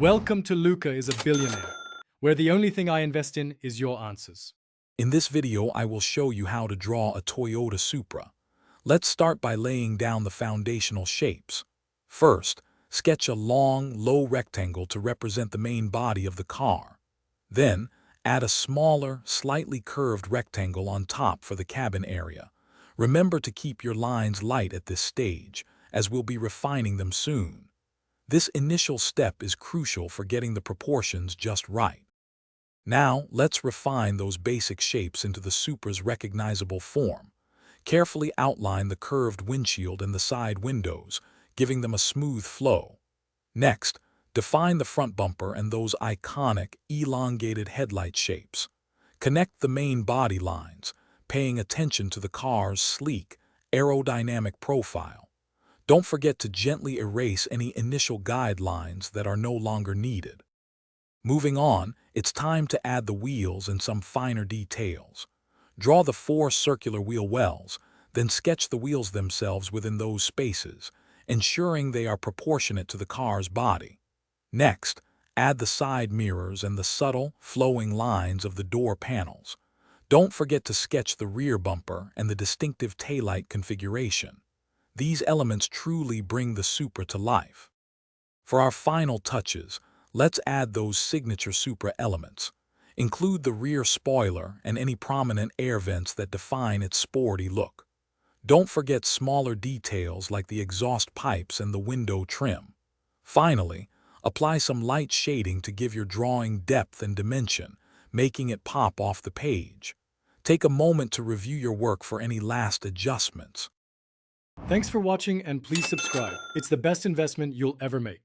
Welcome to Luca is a Billionaire, where the only thing I invest in is your answers. In this video, I will show you how to draw a Toyota Supra. Let's start by laying down the foundational shapes. First, sketch a long, low rectangle to represent the main body of the car. Then, add a smaller, slightly curved rectangle on top for the cabin area. Remember to keep your lines light at this stage, as we'll be refining them soon. This initial step is crucial for getting the proportions just right. Now, let's refine those basic shapes into the Supra's recognizable form. Carefully outline the curved windshield and the side windows, giving them a smooth flow. Next, define the front bumper and those iconic, elongated headlight shapes. Connect the main body lines, paying attention to the car's sleek, aerodynamic profile. Don't forget to gently erase any initial guidelines that are no longer needed. Moving on, it's time to add the wheels and some finer details. Draw the 4 circular wheel wells, then sketch the wheels themselves within those spaces, ensuring they are proportionate to the car's body. Next, add the side mirrors and the subtle, flowing lines of the door panels. Don't forget to sketch the rear bumper and the distinctive taillight configuration. These elements truly bring the Supra to life. For our final touches, let's add those signature Supra elements. Include the rear spoiler and any prominent air vents that define its sporty look. Don't forget smaller details like the exhaust pipes and the window trim. Finally, apply some light shading to give your drawing depth and dimension, making it pop off the page. Take a moment to review your work for any last adjustments. Thanks for watching and please subscribe. It's the best investment you'll ever make.